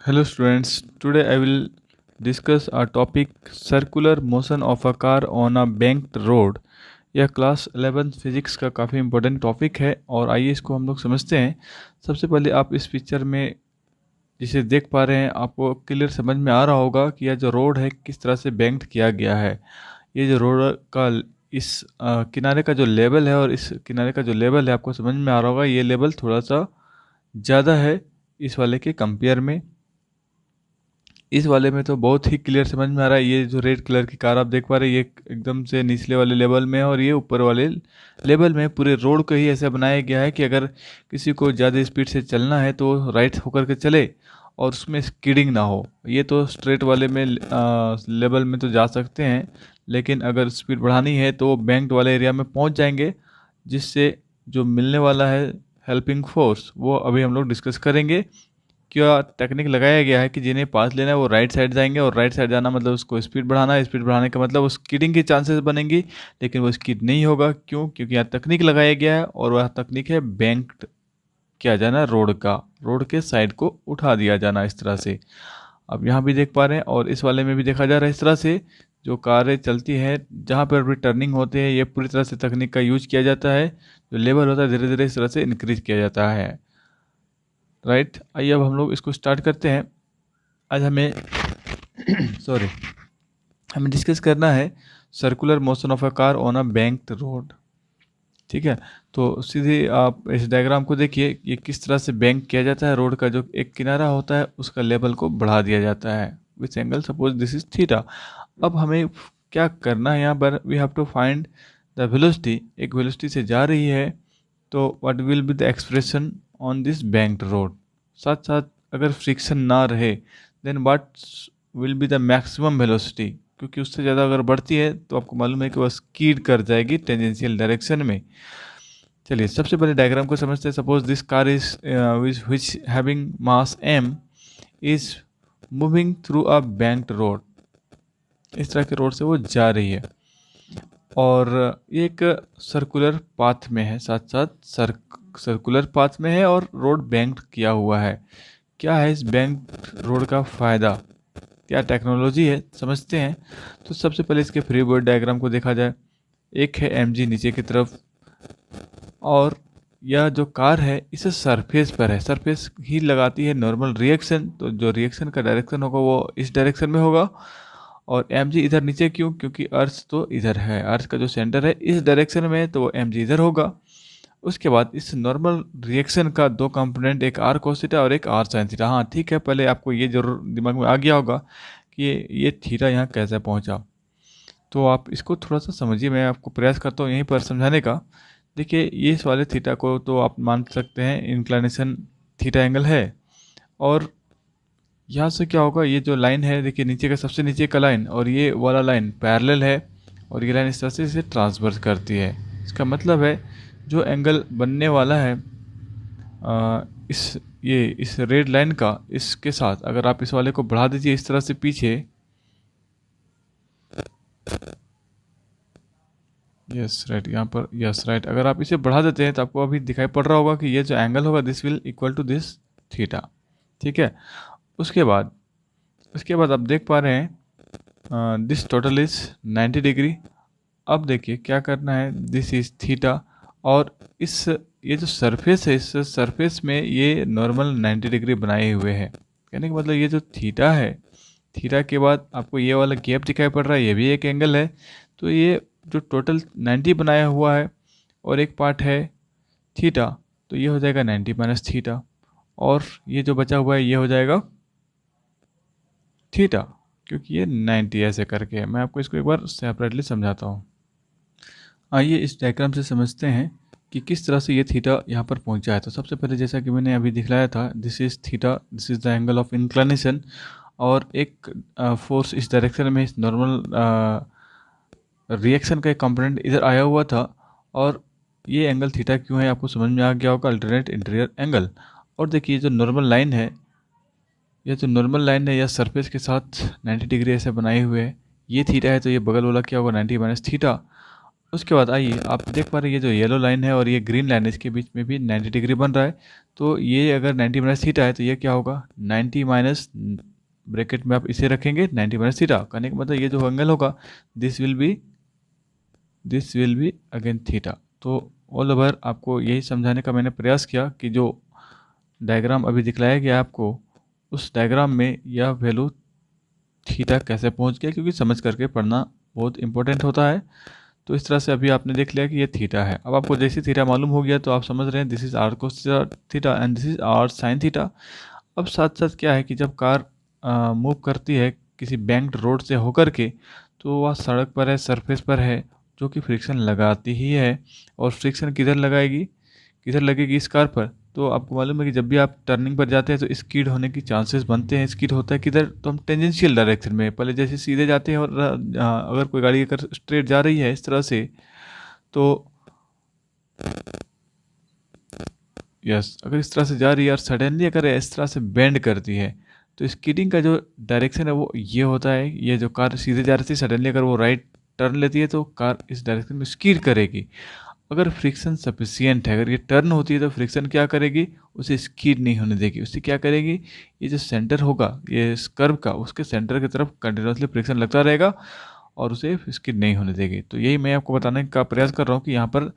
Hello students, today I will discuss a topic circular motion of a car on a banked road। यह class 11 physics का काफ़ी important topic है और आइए इसको हम लोग समझते हैं। सबसे पहले आप इस पिक्चर में जिसे देख पा रहे हैं आपको क्लियर समझ में आ रहा होगा कि यह जो रोड है किस तरह से बैंक्ड किया गया है। ये जो रोड का इस किनारे का जो लेवल है और इस किनारे का जो लेवल है आपको समझ में आ रहा होगा, ये लेवल थोड़ा सा ज़्यादा है इस वाले के कंपेयर में। इस वाले में तो बहुत ही क्लियर समझ में आ रहा है। ये जो रेड कलर की कार आप देख पा रहे हैं ये एकदम से निचले वाले लेवल में है और ये ऊपर वाले लेवल में। पूरे रोड को ही ऐसा बनाया गया है कि अगर किसी को ज़्यादा स्पीड से चलना है तो राइट होकर के चले और उसमें स्किडिंग ना हो। ये तो स्ट्रेट वाले में लेवल में तो जा सकते हैं, लेकिन अगर स्पीड बढ़ानी है तो बैंक्ड वाले एरिया में पहुंच जाएंगे, जिससे जो मिलने वाला है हेल्पिंग फोर्स वो अभी हम लोग डिस्कस करेंगे। क्या टेक्निक लगाया गया है कि जिन्हें पास लेना है वो राइट साइड जाएंगे और राइट साइड जाना मतलब उसको स्पीड बढ़ाना है। स्पीड बढ़ाने का मतलब वो स्किडिंग की चांसेस बनेंगी, लेकिन वो स्किड नहीं होगा। क्यों? क्योंकि यहाँ तकनीक लगाया गया है और वह तकनीक है बैंक्ड किया जाना रोड का। रोड के साइड को उठा दिया जाना इस तरह से। अब यहाँ भी देख पा रहे हैं और इस वाले में भी देखा जा रहा है इस तरह से। जो कारें चलती है जहाँ पर भी टर्निंग होते हैं ये पूरी तरह से तकनीक का यूज किया जाता है। जो लेवल होता है धीरे धीरे इस तरह से इंक्रीज किया जाता है। राइट, आइए अब हम लोग इसको स्टार्ट करते हैं। आज हमें सॉरी हमें डिस्कस करना है circular motion of a car on a banked road. ठीक है, तो सीधे आप इस डायग्राम को देखिए, ये किस तरह से बैंक किया जाता है। रोड का जो एक किनारा होता है उसका लेवल को बढ़ा दिया जाता है with angle, suppose this is theta. अब हमें क्या करना है, यहाँ पर we have to find the velocity. एक वेलोसिटी से जा रही है, तो what will be the expression on this banked road. साथ साथ अगर फ्रिक्शन ना रहे then what will be the maximum velocity, क्योंकि उससे ज़्यादा अगर बढ़ती है तो आपको मालूम है कि वह स्कीड कर जाएगी टेंजेंशियल डायरेक्शन में। चलिए सबसे पहले डायग्राम को समझते हैं। Suppose this car is which having mass m is moving a banked road. इस तरह के रोड से वो जा रही है और ये एक सर्कुलर पाथ में है, साथ साथ सर्कुलर पाथ में है और रोड बैंक्ड किया हुआ है। क्या है इस बैंक्ड रोड का फ़ायदा, क्या टेक्नोलॉजी है, समझते हैं। तो सबसे पहले इसके फ्री बॉडी डायग्राम को देखा जाए। एक है mg नीचे की तरफ और यह जो कार है इसे सरफेस पर है। सरफेस ही लगाती है नॉर्मल रिएक्शन, तो जो रिएक्शन का डायरेक्शन होगा वो इस डायरेक्शन में होगा। और mg इधर नीचे क्यों? क्योंकि अर्थ तो इधर है, अर्थ का जो सेंटर है इस डायरेक्शन में है, तो वो mg इधर होगा। उसके बाद इस नॉर्मल रिएक्शन का दो कंपोनेंट, एक आर कोस थीटा और एक आर साइन थीटा। हाँ ठीक है, पहले आपको ये जरूर दिमाग में आ गया होगा कि ये थीटा यहाँ कैसे पहुँचा। तो आप इसको थोड़ा सा समझिए, मैं आपको प्रयास करता हूँ यहीं पर समझाने का। देखिए ये इस वाले थीटा को तो आप मान सकते हैं इंक्लिनेशन थीटा एंगल है, और यहाँ से क्या होगा, ये जो लाइन है देखिए नीचे का सबसे नीचे का लाइन और ये वाला लाइन पैरेलल है और ये लाइन इस तरह से इसे ट्रांसवर्स करती है। इसका मतलब है जो एंगल बनने वाला है इस रेड लाइन का, इसके साथ अगर आप इस वाले को बढ़ा दीजिए इस तरह से पीछे, यस राइट, यहाँ पर यस राइट, अगर आप इसे बढ़ा देते हैं तो आपको अभी दिखाई पड़ रहा होगा कि ये जो एंगल होगा this will equal to this theta. ठीक है, उसके बाद आप देख पा रहे हैं दिस टोटल इज 90 डिग्री। अब देखिए क्या करना है, दिस इज थीटा और इस ये जो सरफेस है इस सरफेस में ये नॉर्मल 90 डिग्री बनाए हुए है। कहने का मतलब ये जो थीटा है, थीटा के बाद आपको ये वाला गैप दिखाई पड़ रहा है, ये भी एक एंगल है। तो ये जो टोटल 90 बनाया हुआ है और एक पार्ट है थीटा, तो ये हो जाएगा 90 माइनस थीटा और ये जो बचा हुआ है ये हो जाएगा थीटा, क्योंकि ये 90 ऐसे करके है। मैं आपको इसको एक बार सेपरेटली समझाता हूँ। आइए इस डायग्राम से समझते हैं कि किस तरह से ये थीटा यहाँ पर पहुँचा है। तो सबसे पहले जैसा कि मैंने अभी दिखलाया था, this is theta, this is the angle of inclination और एक फोर्स इस डायरेक्शन में, इस नॉर्मल रिएक्शन का एक कंपोनेंट इधर आया हुआ था। और ये एंगल थीटा क्यों है आपको समझ में आ गया होगा, अल्टरनेट इंटीरियर एंगल। और देखिए जो नॉर्मल लाइन है, यह जो नॉर्मल लाइन है यह सरफेस के साथ 90 डिग्री ऐसे बनाए हुए है। ये थीटा है तो ये बगल वाला क्या होगा 90 माइनस थीटा। उसके बाद आइए आप देख पा रहे हैं ये जो येलो लाइन है और ये ग्रीन लाइन है, इसके बीच में भी 90 डिग्री बन रहा है। तो ये अगर 90 माइनस थीटा है तो ये क्या होगा, 90 माइनस, ब्रैकेट में आप इसे रखेंगे 90 माइनस थीटा, कहने का मतलब ये जो एंगल होगा this will be again theta. तो ऑल ओवर आपको यही समझाने का मैंने प्रयास किया कि जो डायग्राम अभी दिखलाया गया आपको, उस डायग्राम में यह वैल्यू थीटा कैसे पहुंच गया, क्योंकि समझ करके पढ़ना बहुत इंपॉर्टेंट होता है। तो इस तरह से अभी आपने देख लिया कि ये थीटा है। अब आपको जैसे थीटा मालूम हो गया तो आप समझ रहे हैं this is R cos theta and this is R sine theta. अब साथ साथ क्या है कि जब कार मूव करती है किसी बैंक्ड रोड से होकर के, तो वह सड़क पर है, सरफेस पर है, जो कि फ्रिक्शन लगाती ही है। और फ्रिक्शन किधर लगाएगी, किधर लगेगी इस कार पर, तो आपको मालूम है कि जब भी आप टर्निंग पर जाते हैं तो स्किड होने की चांसेस बनते हैं। स्किड होता है किधर, तो हम टेंजेंशियल डायरेक्शन में पहले जैसे सीधे जाते हैं, और अगर कोई गाड़ी अगर स्ट्रेट जा रही है इस तरह से, तो यस अगर इस तरह से जा रही है और सडनली अगर इस तरह से बेंड करती है, तो स्कीडिंग का जो डायरेक्शन है वो ये होता है। ये जो कार सीधे जा रही थी, सडनली अगर वो राइट टर्न लेती है तो कार इस डायरेक्शन में स्कीड करेगी। अगर फ्रिक्शन सफिशियंट है, अगर ये टर्न होती है तो फ्रिक्शन क्या करेगी, उसे स्कीड नहीं होने देगी। उससे क्या करेगी, ये जो सेंटर होगा ये इस कर्व का, उसके सेंटर की तरफ कंटिन्यूसली फ्रिक्शन लगता रहेगा और उसे स्कीड नहीं होने देगी। तो यही मैं आपको बताने का प्रयास कर रहा हूँ कि यहाँ पर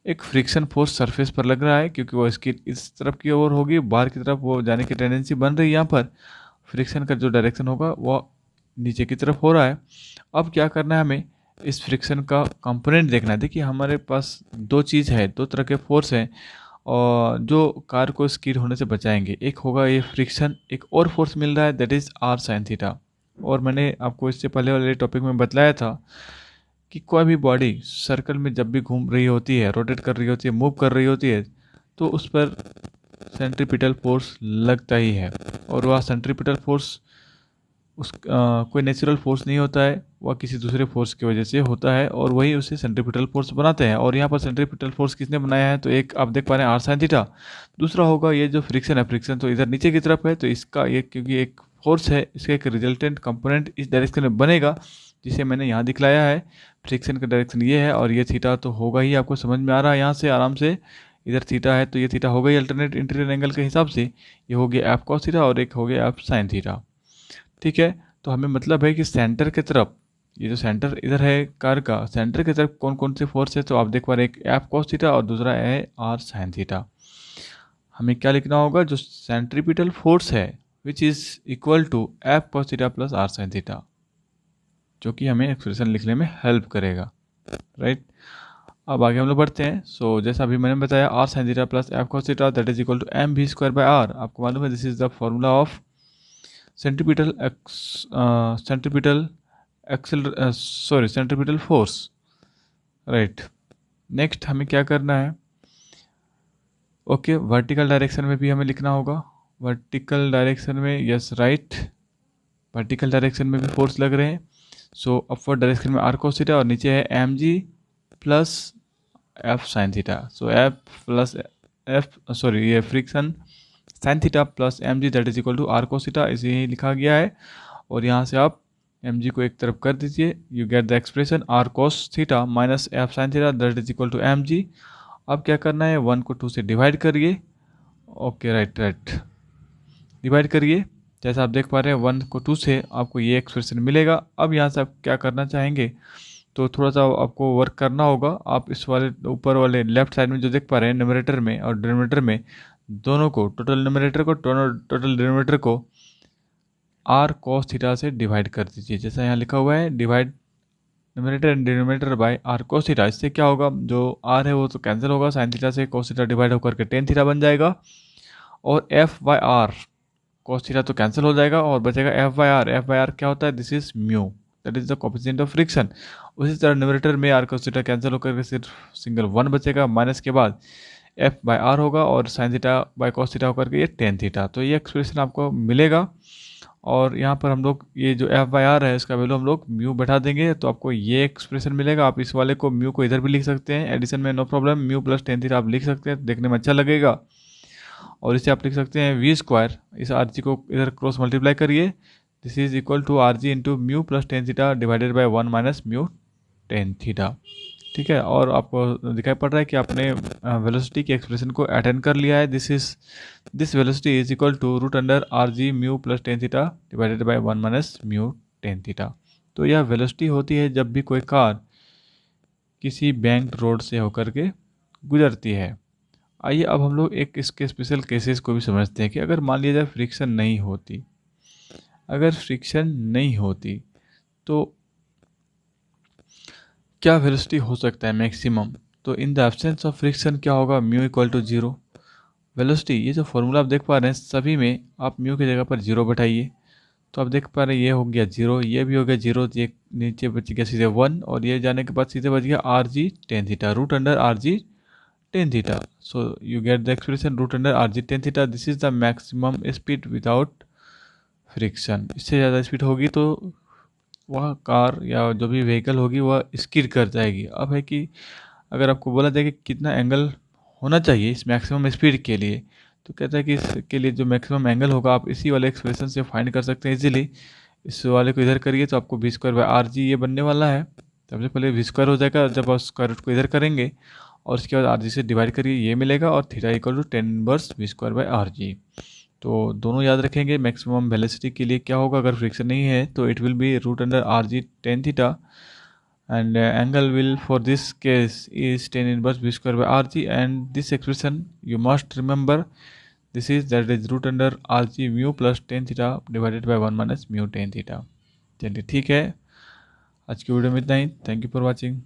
एक फ्रिक्शन फोर्स सरफेस पर लग रहा है, क्योंकि वो स्कीड इस तरफ की ओर होगी, बाहर की तरफ वो जाने की टेंडेंसी बन रही है। यहाँ पर फ्रिक्शन का जो डायरेक्शन होगा वो नीचे की तरफ हो रहा है। अब क्या करना है, हमें इस फ्रिक्शन का कंपोनेंट देखना है। देखिए हमारे पास दो चीज़ है, दो तरह के फोर्स हैं और जो कार को स्किड होने से बचाएंगे। एक होगा ये फ्रिक्शन, एक और फोर्स मिल रहा है that is R sine theta. और मैंने आपको इससे पहले वाले टॉपिक में बतलाया था कि कोई भी बॉडी सर्कल में जब भी घूम रही होती है, रोटेट कर रही होती है, मूव कर रही होती है, तो उस पर सेंट्रीपिटल फोर्स लगता ही है। और वह सेंट्रीपिटल फोर्स कोई नेचुरल फोर्स नहीं होता है, वह किसी दूसरे फोर्स की वजह से होता है, और वही उसे सेंट्रीपिटल फोर्स बनाते हैं। और यहाँ पर सेंट्रीपिटल फोर्स किसने बनाया है, तो एक आप देख पा रहे हैं आर साइन थीटा। दूसरा होगा ये जो फ्रिक्शन है, फ्रिक्शन तो इधर नीचे की तरफ है, तो इसका ये क्योंकि एक फोर्स है, इसका एक रिजल्टेंट कंपोनेंट इस डायरेक्शन में बनेगा, जिसे मैंने यहाँ दिखलाया है। फ्रिक्शन का डायरेक्शन ये है और ये थीटा तो होगा ही, आपको समझ में आ रहा है यहाँ से आराम से। इधर थीटा है तो ये थीटा होगा ही अल्टरनेट इंटीरियर एंगल के हिसाब से। ये हो गया एफ कॉस थीटा और एक हो गया एफ साइन थीटा। ठीक है, तो हमें मतलब है कि सेंटर की तरफ, ये जो सेंटर इधर है कार का, सेंटर की तरफ कौन कौन से फोर्स है, तो आप देख पा रहे हैं एक एफ कॉस थीटा और दूसरा है आर साइन थीटा। हमें क्या लिखना होगा, जो सेंट्रीपिटल फोर्स है which is equal to F cos theta plus R sine theta, जो कि हमें एक्सप्रेशन लिखने में हेल्प करेगा। राइट, अब आगे हम लोग बढ़ते हैं। सो जैसा अभी मैंने बताया R sine theta plus F cos theta that is equal to M V square by R. आपको मालूम है this is the formula of centripetal force. Right, next हमें क्या करना है, ओके वर्टिकल डायरेक्शन में भी हमें लिखना होगा। वर्टिकल डायरेक्शन में यस राइट, वर्टिकल डायरेक्शन में भी फोर्स लग रहे हैं। सो अपवर्ड डायरेक्शन में आर कोस थीटा और नीचे है M G plus F sine theta. So ये friction sine theta plus M G that is equal to R cos theta, इसे ही लिखा गया है। और यहाँ से आप एम जी को एक तरफ कर दीजिए, you get the expression R cos theta minus F sine theta that is equal to M G. अब क्या करना है, 1 को 2 से डिवाइड करिए। ओके राइट, डिवाइड करिए। जैसा आप देख पा रहे हैं 1 को 2 से आपको ये एक्सप्रेशन मिलेगा। अब यहाँ से आप क्या करना चाहेंगे, तो थोड़ा सा आपको वर्क करना होगा। आप इस वाले ऊपर वाले लेफ्ट साइड में जो देख पा रहे हैं न्यूमरेटर में और डिनोमिनेटर में, दोनों को, टोटल न्यूमरेटर को टोटल डिनोमिनेटर को आर कॉस थीटा से डिवाइड कर दीजिए। जैसा यहाँ लिखा हुआ है divide numerator and denominator by R cos theta. इससे क्या होगा, जो आर है वो तो कैंसिल होगा, साइन थीटा से कॉस थीटा डिवाइड होकर के टेन थीटा बन जाएगा। और F by R, cos theta तो कैंसिल हो जाएगा और बचेगा F by R. F by R क्या होता है, this is mu, that is the coefficient of friction. उसी तरह न्यूमरेटर में आर कॉस थीटा कैंसिल होकर के सिर्फ सिंगल 1 बचेगा, माइनस के बाद एफ बाय आर होगा और sine theta by cos theta होकर के ये टेन थीटा। तो ये एक्सप्रेशन आपको मिलेगा। और यहाँ पर हम लोग ये जो एफ बाई आर है इसका वैल्यू हम लोग म्यू बैठा देंगे, तो आपको ये एक्सप्रेशन मिलेगा। आप इस वाले को म्यू को इधर भी लिख सकते हैं, एडिशन में no problem, mu plus tan theta आप लिख सकते हैं, देखने में अच्छा लगेगा। और इसे आप लिख सकते हैं वी स्क्वायर, इस आर जी को इधर क्रॉस मल्टीप्लाई करिए, this is equal to R G into mu plus tan theta divided by 1 minus mu tan theta. ठीक है, और आपको दिखाई पड़ रहा है कि आपने वेलोसिटी के एक्सप्रेशन को अटेंड कर लिया है। This velocity is equal to root under R G mu plus tan theta divided by 1 minus mu tan theta. तो यह वेलोसिटी होती है जब भी कोई कार किसी बैंक रोड से होकर के गुजरती है। आइए अब हम लोग एक इसके स्पेशल केसेस को भी समझते हैं कि अगर मान लिया जाए फ्रिक्शन नहीं होती, अगर फ्रिक्शन नहीं होती तो क्या वेलोसिटी हो सकता है मैक्सिमम। तो in the absence of friction क्या होगा, mu equal to zero. Velocity, ये जो फॉर्मूला आप देख पा रहे हैं सभी में आप म्यू की जगह पर जीरो बैठाइए, तो आप देख पा रहे हैं ये हो गया जीरो, ये भी हो गया जीरो, ये नीचे बच गया सीधे वन, और ये जाने के बाद सीधे बच गया R G tan theta, root under R G tan theta. So you get the expression root under R G tan theta, this is the maximum speed without friction. इससे ज़्यादा स्पीड होगी तो वह कार या जो भी व्हीकल होगी वह स्किड कर जाएगी। अब है कि अगर आपको बोला जाए कि कितना एंगल होना चाहिए इस मैक्सिमम स्पीड के लिए, तो कहता है कि इसके लिए जो मैक्सिमम एंगल होगा आप इसी वाले एक्सप्रेशन से फाइंड कर सकते हैं इजीली। इस वाले को इधर करिए तो आपको V square by R G ये बनने वाला है। सबसे पहले वी स्क्वायर हो जाएगा जब आप स्क्वायर रूट को इधर करेंगे, और उसके बाद आर जी से डिवाइड करिए, ये मिलेगा, और theta equal to tan inverse V square by R G. तो दोनों याद रखेंगे। मैक्सिमम वेलोसिटी के लिए क्या होगा अगर फ्रिक्शन नहीं है, तो it will be root under R G tan theta, and angle will for this case is tan inverse v square by rg, and this expression you must remember, this is that is root under rg mu plus tan theta divided by 1 minus mu tan theta। चलिए ठीक है, आज की video में इतना ही। Thank you for watching.